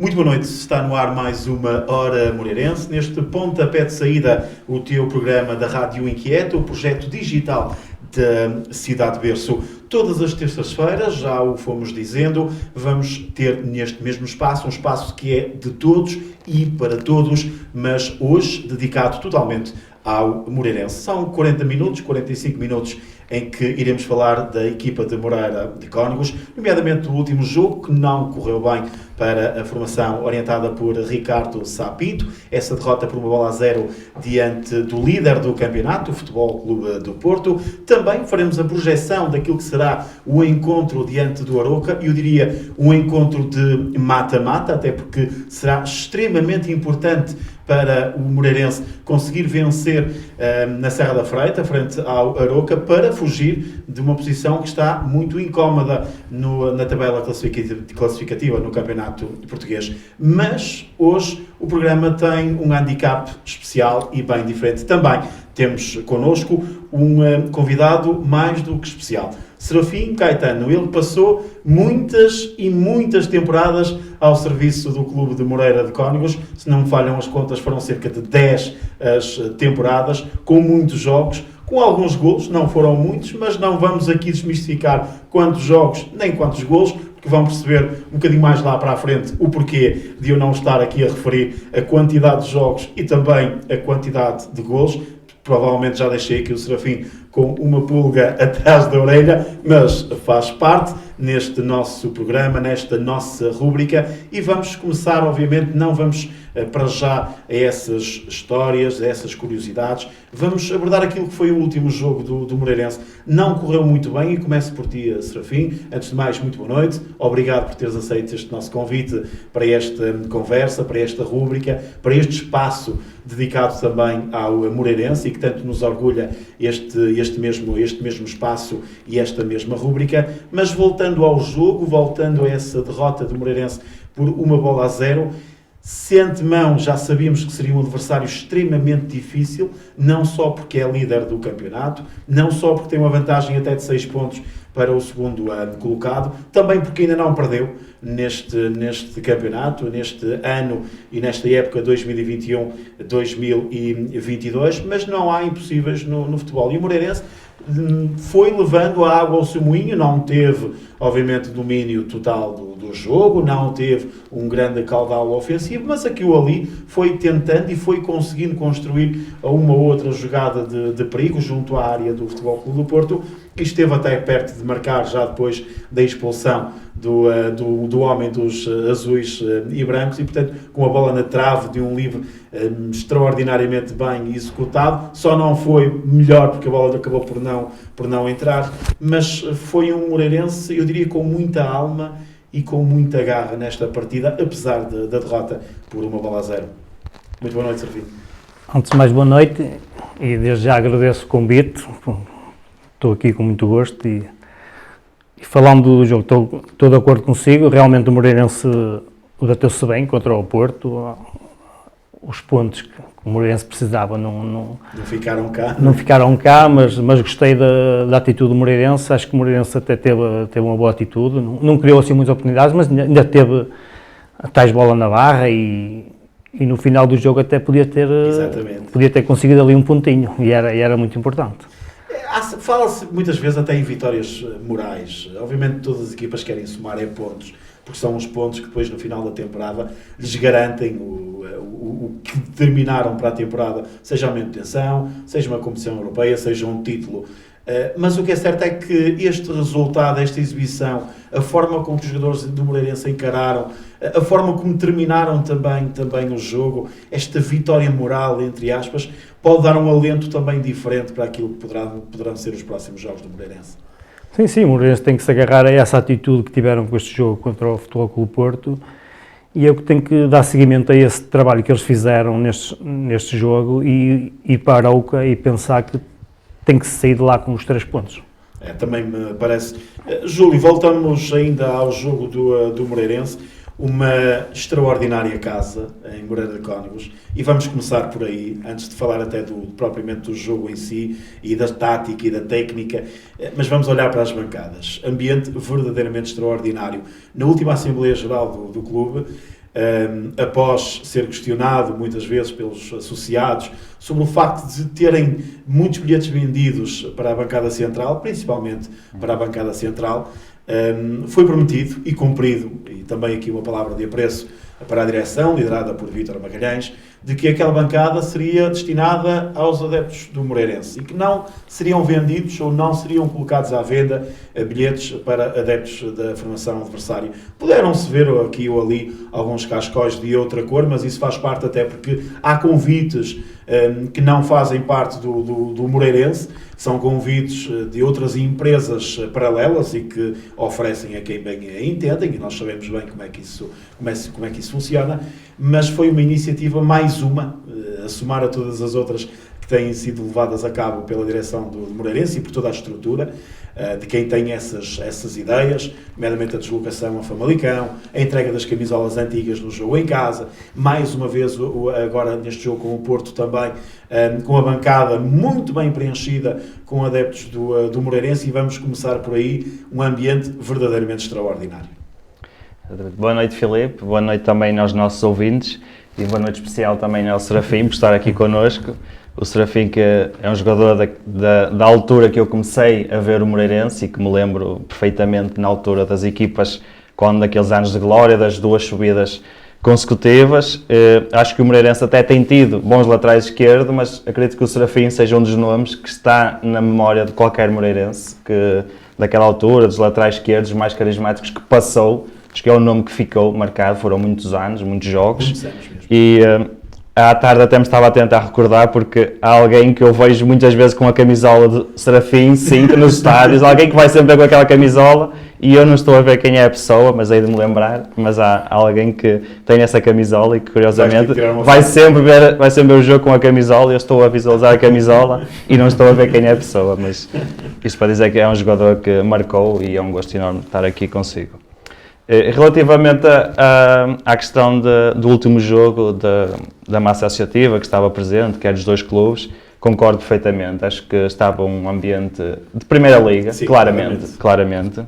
Muito boa noite, está no ar mais uma Hora Moreirense. Neste pontapé de saída, o teu programa da Rádio Inquieta, o projeto digital da Cidade Berço. Todas as terças-feiras, já o fomos dizendo, vamos ter neste mesmo espaço, um espaço que é de todos e para todos, mas hoje dedicado totalmente ao Moreirense. São 40 minutos, 45 minutos em que iremos falar da equipa de Moreira de Cónegos, nomeadamente do último jogo que não correu bem para a formação orientada por Ricardo Sá Pinto, essa derrota por 1-0 diante do líder do campeonato, o Futebol Clube do Porto. Também faremos a projeção daquilo que será o encontro diante do Arouca, e eu diria um encontro de mata-mata, até porque será extremamente importante para o Moreirense conseguir vencer na Serra da Freita, frente ao Arouca, para fugir de uma posição que está muito incómoda na tabela classificativa no Campeonato Português. Mas hoje o programa tem um handicap especial e bem diferente. Também temos connosco um convidado mais do que especial. Serafim Caetano, ele passou muitas e muitas temporadas ao serviço do Clube de Moreira de Cónegos. Se não me falham as contas, foram cerca de 10 as temporadas, com muitos jogos, com alguns golos, não foram muitos, mas não vamos aqui desmistificar quantos jogos nem quantos golos, porque vão perceber um bocadinho mais lá para a frente o porquê de eu não estar aqui a referir a quantidade de jogos e também a quantidade de golos. Provavelmente já deixei aqui o Serafim com uma pulga atrás da orelha, mas faz parte neste nosso programa, nesta nossa rúbrica, e vamos começar, obviamente, não vamos para já a essas histórias, a essas curiosidades, vamos abordar aquilo que foi o último jogo do Moreirense. Não correu muito bem, e começo por ti, Serafim. Antes de mais, muito boa noite, obrigado por teres aceito este nosso convite para esta conversa, para esta rúbrica, para este espaço dedicado também ao Moreirense, e que tanto nos orgulha este mesmo espaço e esta mesma rúbrica. Mas voltando ao jogo, voltando a essa derrota do Moreirense por 1-0, de antemão já sabíamos que seria um adversário extremamente difícil, não só porque é líder do campeonato, não só porque tem uma vantagem até de 6 pontos para o segundo colocado, também porque ainda não perdeu neste campeonato, neste ano e nesta época 2021-2022, mas não há impossíveis no futebol. E o Moreirense foi levando a água ao seu moinho, não teve, obviamente, domínio total do jogo, não teve um grande caudal ofensivo, mas aqui ou ali foi tentando e foi conseguindo construir uma outra jogada de perigo junto à área do Futebol Clube do Porto, que esteve até perto de marcar já depois da expulsão do homem dos azuis e brancos, e portanto com a bola na trave de um livre extraordinariamente bem executado. Só não foi melhor porque a bola acabou por não entrar, mas foi um Moreirense, eu diria, com muita alma e com muita garra nesta partida, apesar da derrota por 1-0. Muito boa noite, Serafim. Antes de mais, boa noite, e desde já agradeço o convite. Estou aqui com muito gosto e falando do jogo, estou de acordo consigo. Realmente o Moreirense bateu-se bem contra o Porto. Os pontos que o Moreirense precisava não ficaram cá, mas gostei da atitude do Moreirense. Acho que o Moreirense até teve uma boa atitude, não criou assim muitas oportunidades, mas ainda teve a tais bola na barra, e no final do jogo até podia ter conseguido ali um pontinho, e era muito importante. Fala-se muitas vezes até em vitórias morais. Obviamente todas as equipas querem somar pontos, porque são os pontos que depois no final da temporada lhes garantem o que determinaram para a temporada, seja a manutenção, seja uma competição europeia, seja um título. Mas o que é certo é que este resultado, esta exibição, a forma como os jogadores do Moreirense encararam, a forma como terminaram também o jogo, esta vitória moral, entre aspas, pode dar um alento também diferente para aquilo que poderão ser os próximos jogos do Moreirense. Sim, o Moreirense tem que se agarrar a essa atitude que tiveram com este jogo contra o Futebol Clube Porto, e eu que tenho que dar seguimento a esse trabalho que eles fizeram neste jogo, e para a Arouca, e pensar que tem que sair de lá com os 3 pontos. Também me parece. Júlio, voltamos ainda ao jogo do Moreirense, uma extraordinária casa em Moreira de Cónegos, e vamos começar por aí, antes de falar até propriamente do jogo em si, e da tática e da técnica, mas vamos olhar para as bancadas. Ambiente verdadeiramente extraordinário. Na última Assembleia Geral do clube, após ser questionado muitas vezes pelos associados sobre o facto de terem muitos bilhetes vendidos para a bancada central, principalmente para a bancada central, foi prometido e cumprido, e também aqui uma palavra de apreço para a direção, liderada por Vítor Magalhães, de que aquela bancada seria destinada aos adeptos do Moreirense e que não seriam vendidos ou não seriam colocados à venda bilhetes para adeptos da formação adversária. Puderam-se ver aqui ou ali alguns cascóis de outra cor, mas isso faz parte até porque há convites que não fazem parte do Moreirense, são convites de outras empresas paralelas e que oferecem a quem bem a entendem, e nós sabemos bem como é que isso funciona, mas foi uma iniciativa mais uma, a somar a todas as outras que têm sido levadas a cabo pela direção do Moreirense e por toda a estrutura, de quem tem essas ideias, nomeadamente a deslocação a Famalicão, a entrega das camisolas antigas no jogo em casa, mais uma vez agora neste jogo com o Porto também, com a bancada muito bem preenchida com adeptos do Moreirense, e vamos começar por aí um ambiente verdadeiramente extraordinário. Boa noite, Filipe, boa noite também aos nossos ouvintes e boa noite especial também ao Serafim por estar aqui connosco. O Serafim, que é um jogador da altura que eu comecei a ver o Moreirense e que me lembro perfeitamente na altura das equipas, quando naqueles anos de glória, das 2 subidas consecutivas. Acho que o Moreirense até tem tido bons laterais esquerdos, mas acredito que o Serafim seja um dos nomes que está na memória de qualquer Moreirense, que daquela altura, dos laterais esquerdos mais carismáticos que passou. Acho que é um nome que ficou marcado, foram muitos anos, muitos jogos. Muitos anos mesmo. E à tarde até me estava a tentar recordar, porque há alguém que eu vejo muitas vezes com a camisola de Serafim 5 nos estádios, alguém que vai sempre com aquela camisola e eu não estou a ver quem é a pessoa, mas hei de me lembrar, mas há alguém que tem essa camisola e que curiosamente vai sempre ver o jogo com a camisola e eu estou a visualizar a camisola e não estou a ver quem é a pessoa, mas isto para dizer que é um jogador que marcou e é um gosto enorme estar aqui consigo. Relativamente à questão do último jogo da massa associativa que estava presente, que é dos 2 clubes, concordo perfeitamente. Acho que estava um ambiente de Primeira Liga, sim, claramente.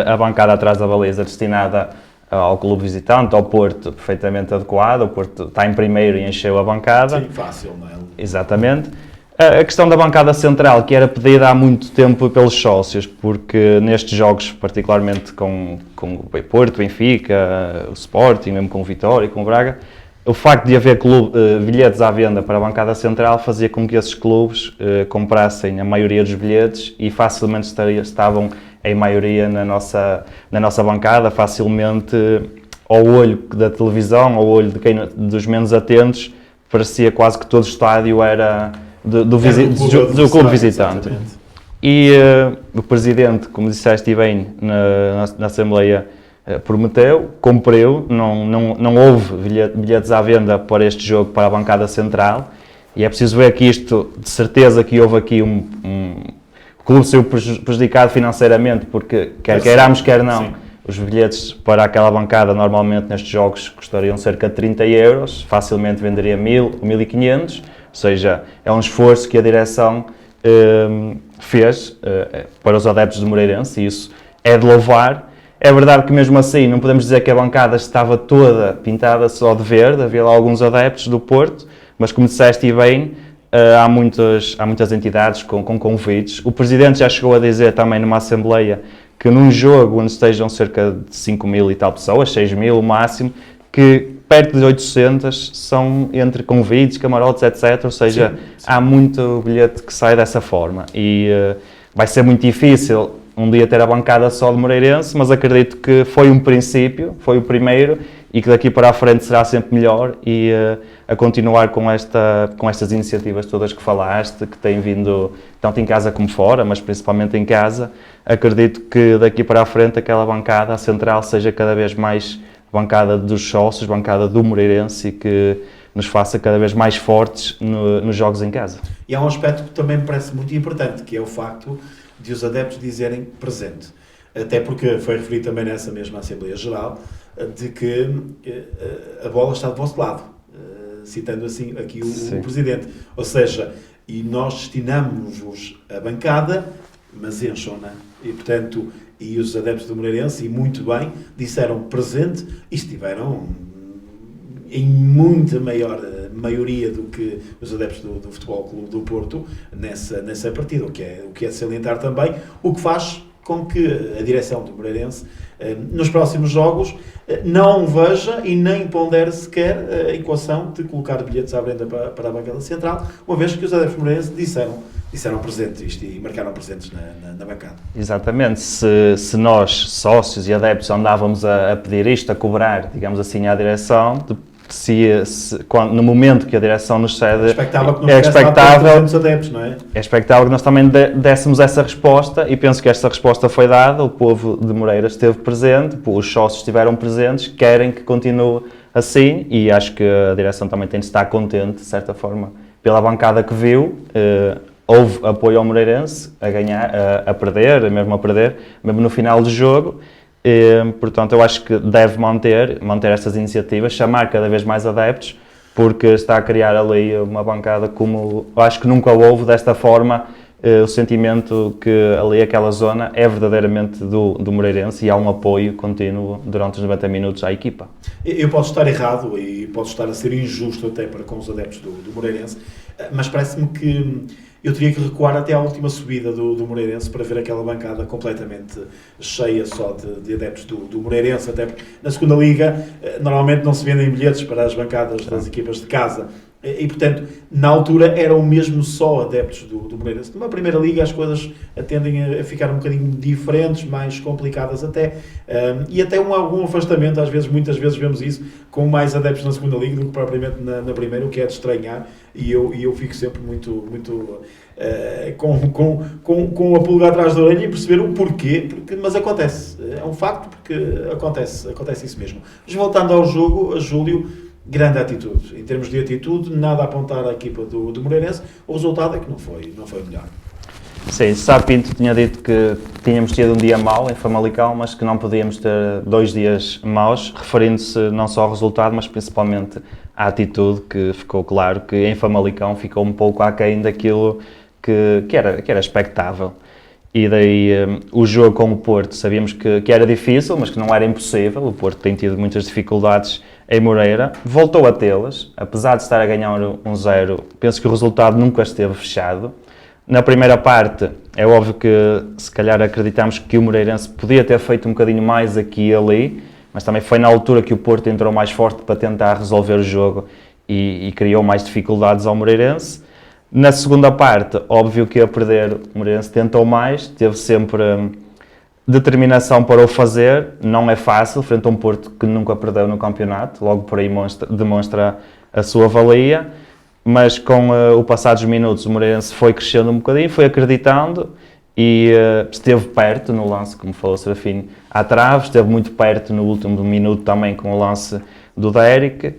A bancada atrás da baliza destinada ao clube visitante, ao Porto, perfeitamente adequada. O Porto está em primeiro e encheu a bancada. Sim, fácil, não é? Exatamente. A questão da bancada central, que era pedida há muito tempo pelos sócios, porque nestes jogos, particularmente com o Porto, o Benfica, o Sporting, mesmo com o Vitória e com o Braga, o facto de haver bilhetes à venda para a bancada central fazia com que esses clubes comprassem a maioria dos bilhetes e facilmente estavam em maioria na nossa bancada, facilmente ao olho da televisão, ao olho dos menos atentos, parecia quase que todo o estádio era do clube visitante. Exatamente. E o Presidente, como disseste bem na Assembleia, prometeu, cumpriu, não houve bilhetes à venda para este jogo para a bancada central, e é preciso ver que isto, de certeza que houve aqui o clube saiu prejudicado financeiramente, porque quer queiramos, quer não, sim, os bilhetes para aquela bancada normalmente nestes jogos custariam cerca de 30 euros, facilmente venderia 1000 ou 1500, ou seja, é um esforço que a direção fez para os adeptos do Moreirense e isso é de louvar. É verdade que mesmo assim não podemos dizer que a bancada estava toda pintada só de verde, havia lá alguns adeptos do Porto, mas como disseste bem, há muitas entidades com convites. O Presidente já chegou a dizer também numa Assembleia que num jogo onde estejam cerca de 5.000 e tal pessoas, 6.000 o máximo, que perto de 800 são entre convites, camarotes, etc. Ou seja, sim. Há muito bilhete que sai dessa forma e vai ser muito difícil um dia ter a bancada só de Moreirense, mas acredito que foi um princípio, foi o primeiro e que daqui para a frente será sempre melhor e a continuar com estas iniciativas todas que falaste, que têm vindo tanto em casa como fora, mas principalmente em casa. Acredito que daqui para a frente aquela bancada, a central, seja cada vez mais bancada dos sócios, bancada do Moreirense e que nos faça cada vez mais fortes nos jogos em casa. E há um aspecto que também me parece muito importante, que é o facto de os adeptos dizerem presente. Até porque foi referido também nessa mesma Assembleia Geral, de que a bola está do vosso lado, citando assim aqui o Presidente. Ou seja, e nós destinamos-vos a bancada mas encham-na. E, portanto, e os adeptos do Moreirense, e muito bem, disseram presente e estiveram em muita maior maioria do que os adeptos do Futebol Clube do Porto nessa partida, o que é de salientar também, o que faz com que a direção do Moreirense, nos próximos jogos, não veja e nem pondere sequer a equação de colocar bilhetes à venda para a bancada central, uma vez que os adeptos moreirenses disseram presentes isto e marcaram presentes na bancada. Exatamente. Se nós, sócios e adeptos, andávamos a pedir isto, a cobrar, digamos assim, à direção, no momento que a direção nos cede, é expectável que nós também dessemos essa resposta, e penso que esta resposta foi dada, o povo de Moreira esteve presente, os sócios estiveram presentes, querem que continue assim, e acho que a direção também tem de estar contente, de certa forma, pela bancada que viu. Houve apoio ao Moreirense a ganhar, a perder, mesmo no final do jogo. Portanto, eu acho que deve manter estas iniciativas, chamar cada vez mais adeptos, porque está a criar ali uma bancada como eu acho que nunca houve desta forma, o sentimento que ali aquela zona é verdadeiramente do Moreirense, e há um apoio contínuo durante os 90 minutos à equipa. Eu posso estar errado e posso estar a ser injusto até para com os adeptos do Moreirense, mas parece-me que eu teria que recuar até à última subida do Moreirense para ver aquela bancada completamente cheia só de adeptos do Moreirense, até porque na segunda liga normalmente não se vendem bilhetes para as bancadas das equipas de casa. E, portanto, na altura eram mesmo só adeptos do Moreirense. Numa primeira liga as coisas tendem a ficar um bocadinho diferentes, mais complicadas até, e até algum afastamento, muitas vezes vemos isso, com mais adeptos na segunda liga do que propriamente na primeira, o que é de estranhar, e eu fico sempre muito com a pulga atrás da orelha e perceber o porquê, mas acontece, é um facto, porque acontece isso mesmo. Mas voltando ao jogo, a Júlio, grande atitude. Em termos de atitude, nada a apontar à equipa do Moreirense. O resultado é que não foi melhor. Sim, Sá Pinto tinha dito que tínhamos tido um dia mau em Famalicão, mas que não podíamos ter 2 dias maus, referindo-se não só ao resultado, mas principalmente à atitude, que ficou claro que em Famalicão ficou um pouco aquém daquilo que era expectável. E daí o jogo com o Porto, sabíamos que era difícil, mas que não era impossível. O Porto tem tido muitas dificuldades em Moreira, voltou a tê-las, apesar de estar a ganhar 1-0, penso que o resultado nunca esteve fechado. Na primeira parte, é óbvio que se calhar acreditamos que o Moreirense podia ter feito um bocadinho mais aqui e ali, mas também foi na altura que o Porto entrou mais forte para tentar resolver o jogo e criou mais dificuldades ao Moreirense. Na segunda parte, óbvio que a perder, o Moreirense tentou mais, teve sempre determinação para o fazer, não é fácil, frente a um Porto que nunca perdeu no campeonato, logo por aí demonstra a sua valia, mas com o passar dos minutos o Moreirense foi crescendo um bocadinho, foi acreditando e esteve perto no lance, como falou o Serafim, à trave, esteve muito perto no último minuto também com o lance do Derek.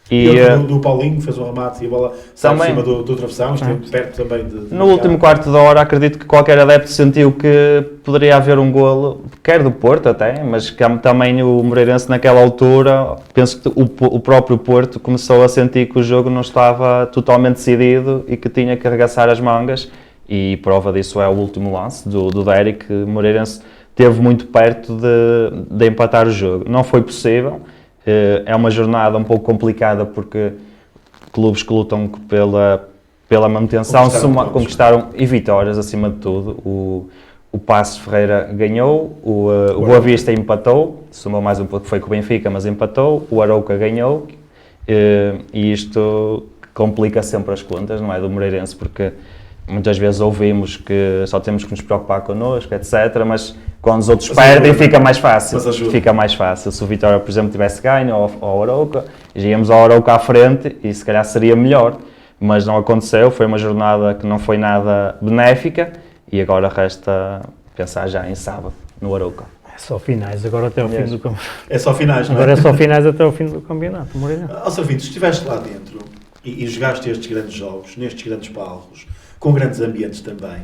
E do Paulinho, fez um remate e a bola saiu por cima do travessão, esteve perto também no último quarto de hora, acredito que qualquer adepto sentiu que poderia haver um golo, quer do Porto até, mas que também o Moreirense naquela altura, penso que o próprio Porto começou a sentir que o jogo não estava totalmente decidido e que tinha que arregaçar as mangas, e prova disso é o último lance do Derek, que o Moreirense esteve muito perto de empatar o jogo. Não foi possível. É uma jornada um pouco complicada porque clubes que lutam pela manutenção conquistaram e vitórias acima de tudo. O Paços Ferreira ganhou, o Boa Vista empatou, somou mais um pouco, foi com o Benfica, mas empatou, o Arouca ganhou, e isto complica sempre as contas, não é, do Moreirense, porque muitas vezes ouvimos que só temos que nos preocupar connosco, etc., mas quando os outros perdem fica mais fácil. Se o Vitória, por exemplo, tivesse ganho ao Arouca, já íamos ao Arouca à frente e se calhar seria melhor, mas não aconteceu, foi uma jornada que não foi nada benéfica e agora resta pensar já em sábado, no Arouca. É só finais, agora até ao fim do campeonato. É só finais, não é? Agora é só finais até ao fim do campeonato, Moreira. Serafim, se estiveste lá dentro e jogaste estes grandes jogos, nestes grandes palcos, com grandes ambientes também,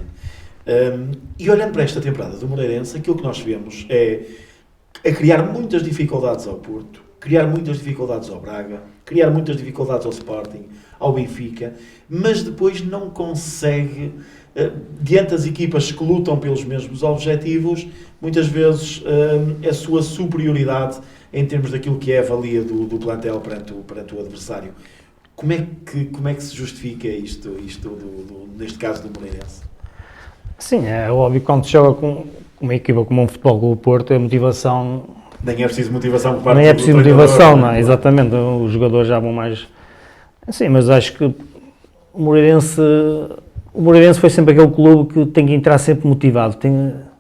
e olhando para esta temporada do Moreirense, aquilo que nós vemos é criar muitas dificuldades ao Porto, criar muitas dificuldades ao Braga, criar muitas dificuldades ao Sporting, ao Benfica, mas depois não consegue, diante das equipas que lutam pelos mesmos objetivos, muitas vezes a sua superioridade em termos daquilo que é a valia do plantel perante o adversário. Como é que se justifica isto neste caso do Moreirense? Sim, é óbvio que quando se joga com uma equipa como um Futebol Clube do Porto, a motivação... Nem é preciso motivação por parte Nem é do preciso treinador, motivação, não é? Exatamente, os jogadores já vão mais... Sim, mas acho que o Moreirense foi sempre aquele clube que tem que entrar sempre motivado.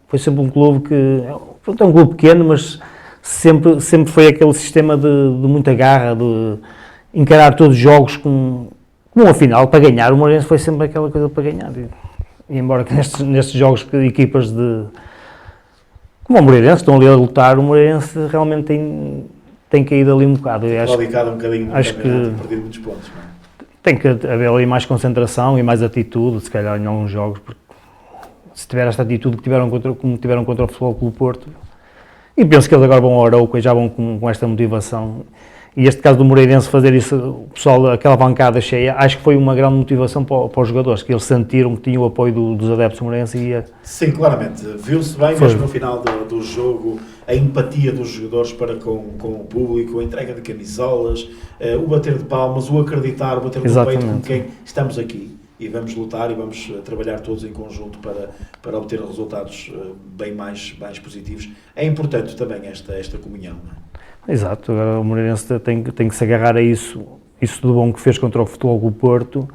Foi sempre um clube que... É um clube pequeno, mas sempre foi aquele sistema de muita garra, de encarar todos os jogos como uma final, para ganhar. O Moreirense foi sempre aquela coisa para ganhar. E embora que nestes jogos que equipas como o Moreirense estão ali a lutar, o Moreirense realmente tem caído ali um bocado. Acho que perdido muitos pontos, não é? Tem que haver ali mais concentração e mais atitude, se calhar em alguns jogos, porque se tiver esta atitude como tiveram contra o Futebol Clube do Porto, e penso que eles agora vão ao Arouca e já vão com esta motivação. E este caso do Moreirense fazer isso, o pessoal, aquela bancada cheia, acho que foi uma grande motivação para os jogadores, que eles sentiram que tinham o apoio dos adeptos do Moreirense e Sim, claramente. Viu-se bem mesmo no final do jogo a empatia dos jogadores para com o público, a entrega de camisolas, o bater de palmas, o acreditar, o bater no peito com quem estamos aqui e vamos lutar e vamos trabalhar todos em conjunto para obter resultados bem mais positivos. É importante também esta comunhão, não é? Exato, agora o Moreirense tem que se agarrar a isso do bom que fez contra o Futebol Clube do Porto,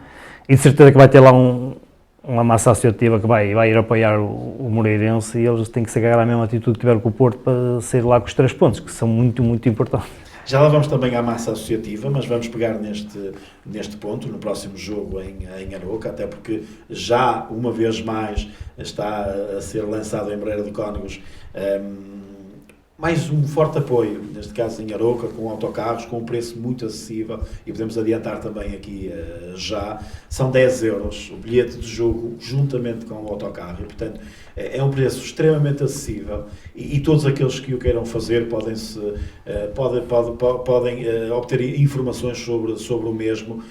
e de certeza que vai ter lá uma massa associativa que vai ir apoiar o Moreirense, e eles têm que se agarrar à mesma atitude que tiveram com o Porto para sair lá com os 3 pontos, que são muito, muito importantes. Já lá vamos também à massa associativa, mas vamos pegar neste ponto, no próximo jogo em Arouca, até porque já uma vez mais está a ser lançado em Moreira de Cónegos mais um forte apoio, neste caso em Arouca, com autocarros, com um preço muito acessível, e podemos adiantar também aqui já, são 10 euros o bilhete de jogo juntamente com o autocarro, e portanto é um preço extremamente acessível, e todos aqueles que o queiram fazer podem obter informações sobre o mesmo,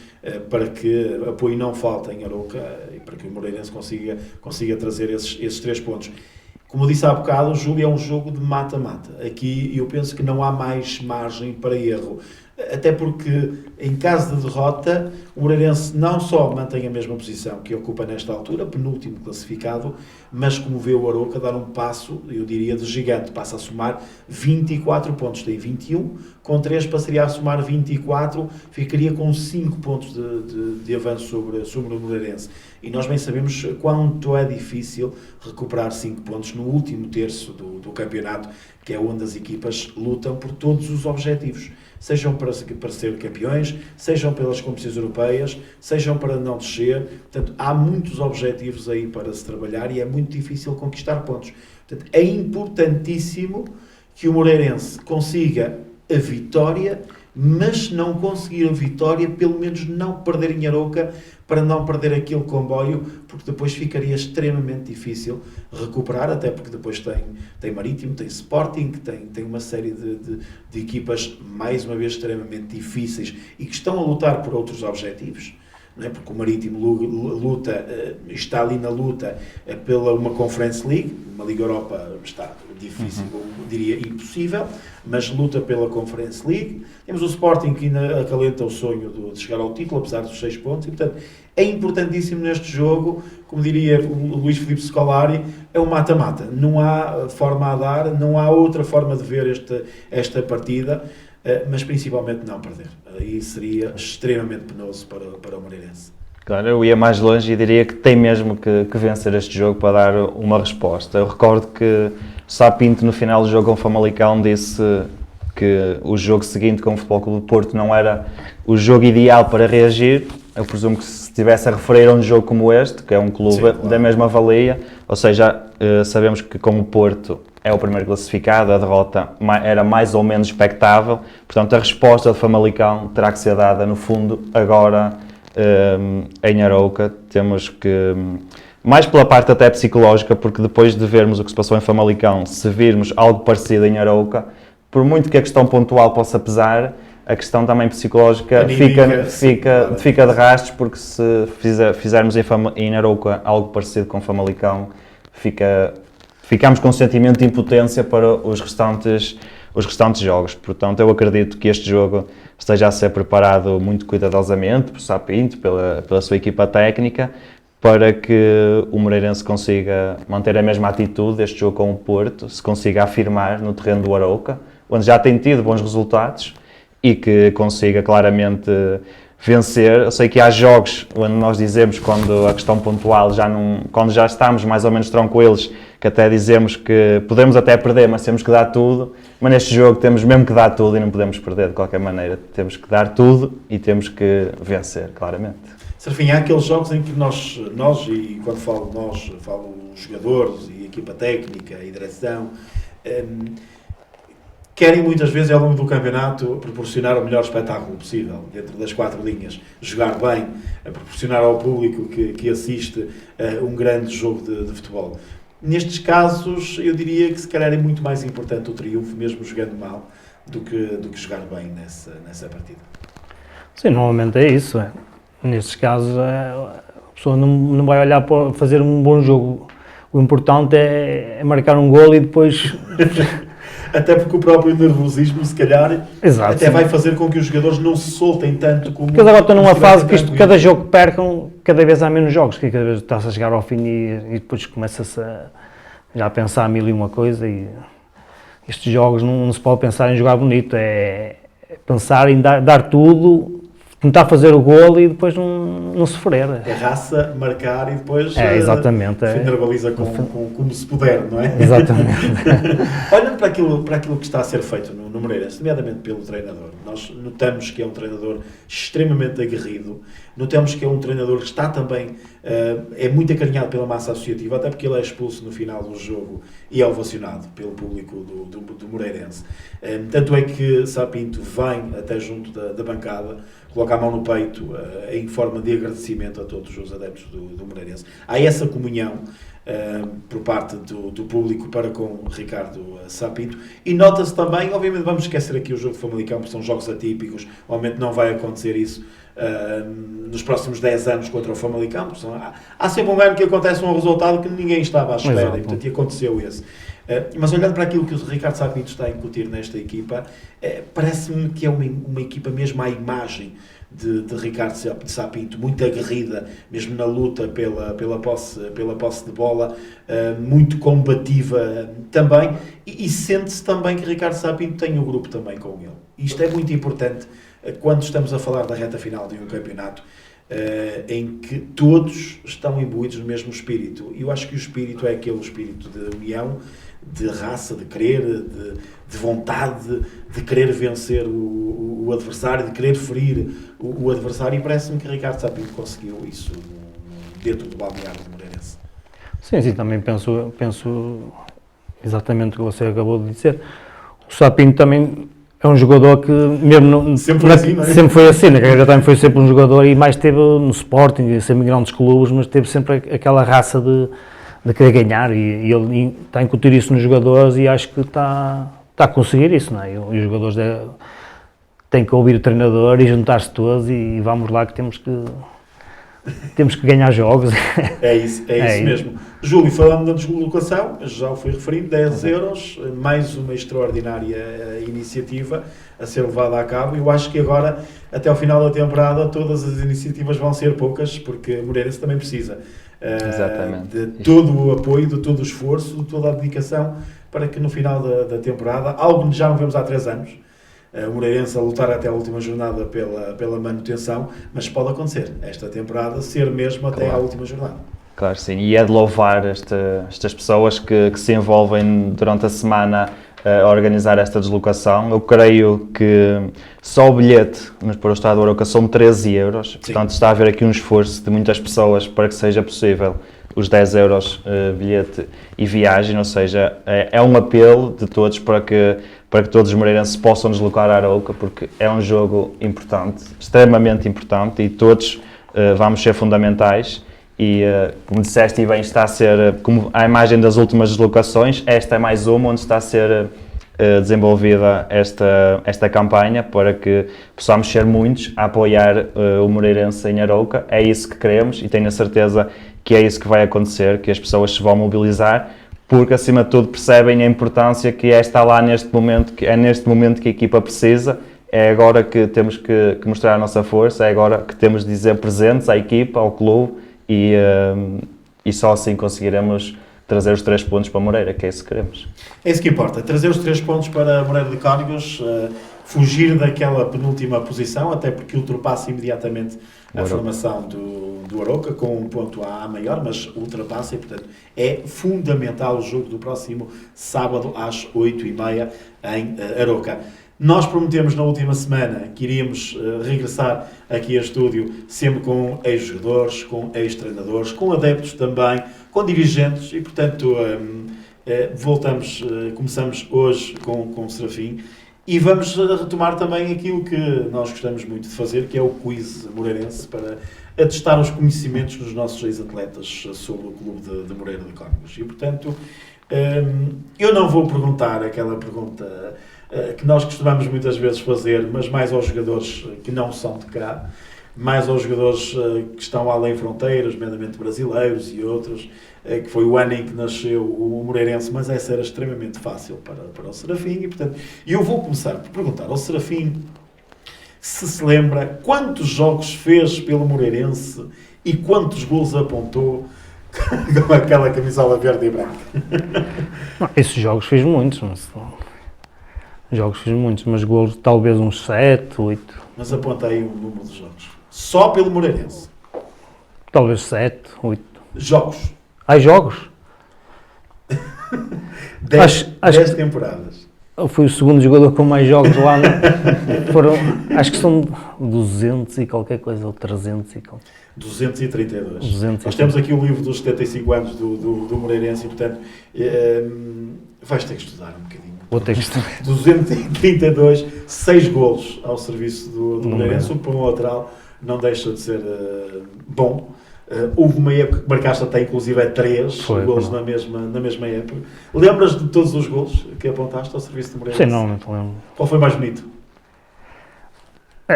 para que apoio não falte em Arouca e para que o Moreirense consiga trazer esses 3 pontos. Como eu disse há bocado, o jogo é um jogo de mata-mata. Aqui eu penso que não há mais margem para erro. Até porque, em caso de derrota, o Moreirense não só mantém a mesma posição que ocupa nesta altura, penúltimo classificado, mas como vê o Arouca dar um passo, eu diria, de gigante. Passa a somar 24 pontos, tem 21, com 3 passaria a somar 24, ficaria com 5 pontos de avanço sobre o Moreirense. E nós bem sabemos quanto é difícil recuperar 5 pontos no último terço do campeonato, que é onde as equipas lutam por todos os objetivos. Sejam para ser campeões, sejam pelas competições europeias, sejam para não descer. Portanto, há muitos objetivos aí para se trabalhar e é muito difícil conquistar pontos. Portanto, é importantíssimo que o Moreirense consiga a vitória, mas se não conseguir a vitória, pelo menos não perder em Arouca, para não perder aquele comboio, porque depois ficaria extremamente difícil recuperar, até porque depois tem Marítimo, tem Sporting, tem uma série de equipas, mais uma vez, extremamente difíceis e que estão a lutar por outros objetivos. Não é? Porque o Marítimo está ali na luta pela uma Conference League, uma Liga Europa está difícil, diria impossível, mas luta pela Conference League. Temos o Sporting que ainda acalenta o sonho de chegar ao título, apesar dos 6 pontos, e portanto é importantíssimo neste jogo, como diria o Luís Filipe Scolari, é um mata-mata, não há forma a dar, não há outra forma de ver esta partida, mas principalmente não perder. Aí seria extremamente penoso para o Moreirense. Claro, eu ia mais longe e diria que tem mesmo que vencer este jogo para dar uma resposta. Eu recordo que Sá Pinto, no final do jogo com o Famalicão, disse que o jogo seguinte com o Futebol Clube do Porto não era o jogo ideal para reagir. Eu presumo que se estivesse a referir a um jogo como este, que é um clube, sim, claro, da mesma valia, ou seja, sabemos que com o Porto é o primeiro classificado, a derrota era mais ou menos expectável, portanto a resposta de Famalicão terá que ser dada no fundo agora em Arouca. Temos que, mais pela parte até psicológica, porque depois de vermos o que se passou em Famalicão, se virmos algo parecido em Arouca, por muito que a questão pontual possa pesar, a questão também psicológica Anímica, fica de rastros, porque se fizermos em Arouca algo parecido com Famalicão, ficamos com um sentimento de impotência para os restantes jogos. Portanto, eu acredito que este jogo esteja a ser preparado muito cuidadosamente por Sá Pinto, pela sua equipa técnica, para que o Moreirense consiga manter a mesma atitude deste jogo com o Porto, se consiga afirmar no terreno do Arouca, onde já tem tido bons resultados, e que consiga claramente vencer. Eu sei que há jogos onde nós dizemos, quando a questão pontual quando já estamos mais ou menos tranquilos, que até dizemos que podemos até perder, mas temos que dar tudo, mas neste jogo temos mesmo que dar tudo e não podemos perder de qualquer maneira. Temos que dar tudo e temos que vencer, claramente. Serafim, há aqueles jogos em que nós e quando falo nós, falo os jogadores e a equipa técnica e direção, querem muitas vezes ao longo do campeonato proporcionar o melhor espetáculo possível, dentro das 4 linhas, jogar bem, proporcionar ao público que assiste um grande jogo de futebol. Nestes casos, eu diria que se calhar é muito mais importante o triunfo, mesmo jogando mal, do que jogar bem nessa partida. Sim, normalmente é isso. Nestes casos, a pessoa não vai olhar para fazer um bom jogo. O importante é marcar um golo e depois... Até porque o próprio nervosismo, se calhar, Exato, até sim. vai fazer com que os jogadores não se soltem tanto como... Porque eles agora estão numa fase que cada jogo jogo que percam, cada vez há menos jogos, que cada vez está-se a chegar ao fim e depois começa-se já a pensar mil e uma coisa, e estes jogos não se pode pensar em jogar bonito, é pensar em dar tudo, tentar fazer o golo e depois não sofrer. É raça, marcar e depois exatamente, defender a baliza como se puder, não é? Exatamente. Olhando para aquilo que está a ser feito no Moreirense, nomeadamente pelo treinador, nós notamos que é um treinador extremamente aguerrido, notamos que é um treinador que está também, é muito acarinhado pela massa associativa, até porque ele é expulso no final do jogo e é ovacionado pelo público do Moreirense. Tanto é que Sá Pinto vem até junto da bancada, coloca a mão no peito em forma de agradecimento a todos os adeptos do Moreirense. Há essa comunhão por parte do público para com Ricardo Sá Pinto, e nota-se também, obviamente vamos esquecer aqui o jogo de Famalicão, porque são jogos atípicos, obviamente não vai acontecer isso nos próximos 10 anos contra o Famalicão, porque há sempre um ano que acontece um resultado que ninguém estava à espera. Exato. E portanto aconteceu esse. Mas olhando para aquilo que o Ricardo Sá Pinto está a incutir nesta equipa, parece-me que é uma equipa mesmo à imagem de Ricardo Sá Pinto, muito aguerrida, mesmo na luta pela posse de bola, muito combativa também, e sente-se também que Ricardo Sá Pinto tem o grupo também com ele. Isto é muito importante quando estamos a falar da reta final de um campeonato, em que todos estão imbuídos no mesmo espírito. E eu acho que o espírito é aquele espírito de união, de raça, de querer, de vontade, de querer vencer o adversário, de querer ferir o adversário, e parece-me que Ricardo Sá Pinto conseguiu isso dentro do balneário do Moreirense. Sim, também penso exatamente o que você acabou de dizer. O Sá Pinto também é um jogador que, mesmo sempre foi assim, não é? Sempre foi assim, na carreira também foi sempre um jogador, e mais teve no Sporting, sempre em grandes clubes, mas teve sempre aquela raça de querer ganhar, e ele está a incutir isso nos jogadores, e acho que está a conseguir isso, não é? E os jogadores têm que ouvir o treinador e juntar-se todos, e vamos lá que temos que ganhar jogos. É isso mesmo. Júlio, falando da deslocação, já o fui referindo, 10 euros, mais uma extraordinária iniciativa a ser levada a cabo. Eu acho que agora, até ao final da temporada, todas as iniciativas vão ser poucas, porque Moreirense também precisa de todo o apoio, de todo o esforço, de toda a dedicação, para que no final da temporada, algo que já não vemos há 3 anos, o Moreirense a lutar até a última jornada pela manutenção, mas pode acontecer esta temporada ser mesmo até à última jornada. Claro, sim, e é de louvar estas pessoas que se envolvem durante a semana a organizar esta deslocação. Eu creio que só o bilhete para o Estádio do Arouca são 13 euros, Sim. Portanto está a haver aqui um esforço de muitas pessoas para que seja possível os 10 euros bilhete e viagem, ou seja, é um apelo de todos para que todos os moreirenses possam deslocar a Arouca, porque é um jogo importante, extremamente importante, e todos vamos ser fundamentais. E, como disseste, e bem, está a ser, como a imagem das últimas deslocações, esta é mais uma onde está a ser desenvolvida esta campanha para que possamos ser muitos a apoiar o Moreirense em Arouca. É isso que queremos e tenho a certeza que é isso que vai acontecer, que as pessoas se vão mobilizar, porque acima de tudo percebem a importância que é estar lá neste momento, que é neste momento que a equipa precisa, é agora que temos que mostrar a nossa força, é agora que temos de dizer presentes à equipa, ao clube e só assim conseguiremos trazer os 3 pontos para Moreira, que é isso que queremos. É isso que importa, trazer os 3 pontos para Moreira de Cónegos, fugir daquela penúltima posição, até porque ultrapassa imediatamente a formação do Arouca, com um ponto a maior, mas ultrapassa e, portanto, é fundamental o jogo do próximo sábado às 8h30 em Arouca. Nós prometemos na última semana que iríamos regressar aqui a estúdio sempre com ex-jogadores, com ex-treinadores, com adeptos também, com dirigentes e, portanto, começamos hoje com o Serafim e vamos retomar também aquilo que nós gostamos muito de fazer, que é o quiz moreirense, para atestar os conhecimentos dos nossos ex-atletas sobre o clube de Moreira de Cónegos. E, portanto, eu não vou perguntar aquela pergunta que nós costumamos muitas vezes fazer, mas mais aos jogadores que não são de cá, mais aos jogadores que estão além fronteiras, nomeadamente brasileiros e outros, que foi o ano em que nasceu o Moreirense, mas essa era extremamente fácil para o Serafim, e portanto eu vou começar por perguntar ao Serafim se lembra quantos jogos fez pelo Moreirense e quantos golos apontou com aquela camisola verde e branca. Não, esses jogos fiz muitos, mas golos talvez uns 7, 8. Mas aponta aí o número de jogos. Só pelo Moreirense. Talvez 7, 8. Jogos. Jogos? 10 temporadas. Eu fui o segundo jogador com mais jogos lá. Acho que são 200 e qualquer coisa, ou 300 e qualquer. 232. Nós temos aqui o livro dos 75 anos do Moreirense e, portanto, vais ter que estudar um bocadinho. Vou ter que estudar. 232, 6 golos ao serviço do Moreirense. O Pão lateral não deixa de ser bom. Houve uma época que marcaste até inclusive 3 golos na mesma época. Lembras de todos os golos que apontaste ao serviço do Moreirense? Sim, não lembro. Qual foi mais bonito?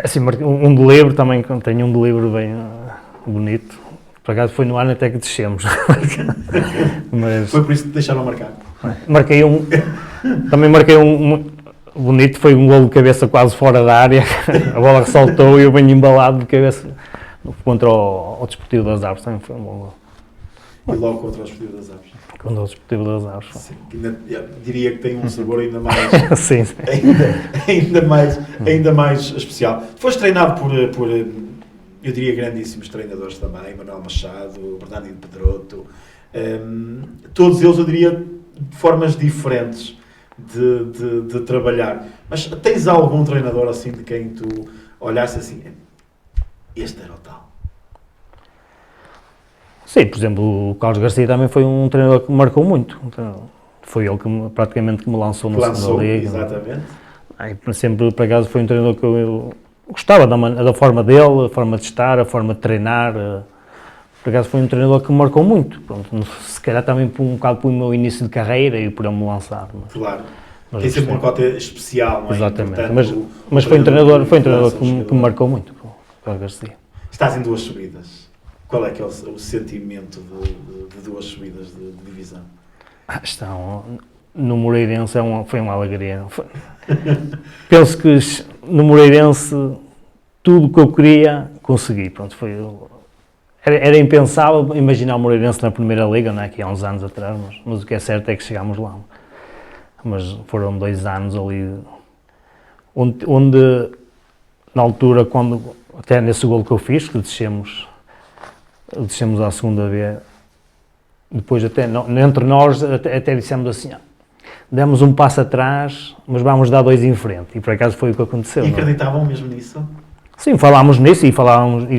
Sim, um de livro também, tenho um de livro bem bonito. Por acaso foi no ano até que descemos. Mas foi por isso que te deixaram marcar? Também marquei um bonito, foi um golo de cabeça quase fora da área. A bola ressaltou e eu venho embalado de cabeça contra o Desportivo das Aves. Também foi um bom golo. E logo contra o Desportivo das Aves? Contra o Desportivo das Aves. Sim, diria que tem um sabor ainda mais... sim. ainda mais especial. Foste treinado por eu diria, grandíssimos treinadores também, Manuel Machado, Bernardino Pedroto, todos eles, eu diria, de formas diferentes de trabalhar. Mas tens algum treinador assim de quem tu olhasse assim, este era o tal? Sim, por exemplo, o Carlos Garcia também foi um treinador que me marcou muito. Então, foi ele que praticamente me lançou na segunda liga. Exatamente. Sempre, por acaso, foi um treinador que eu gostava da forma dele, a forma de estar, a forma de treinar. Por acaso foi um treinador que me marcou muito. Pronto, se calhar também um bocado pelo meu início de carreira e por eu me lançar. Claro. Tem sempre uma cota especial, não é? Exatamente. Portanto, mas foi um treinador que me marcou muito, o Carlos Garcia. Estás em 2 subidas. Qual é que é o sentimento de 2 subidas de divisão? No Moreirense foi uma alegria. Penso que no Moreirense tudo o que eu queria consegui. Pronto, era impensável imaginar o Moreirense na Primeira Liga, não é? Que há uns anos atrás, mas o que é certo é que chegámos lá. Mas foram 2 anos ali onde na altura, até nesse golo que eu fiz, que descemos à segunda vez, depois até entre nós até dissemos assim, demos um passo atrás, mas vamos dar 2 em frente, e por acaso foi o que aconteceu. E acreditavam mesmo nisso? Sim, falámos nisso e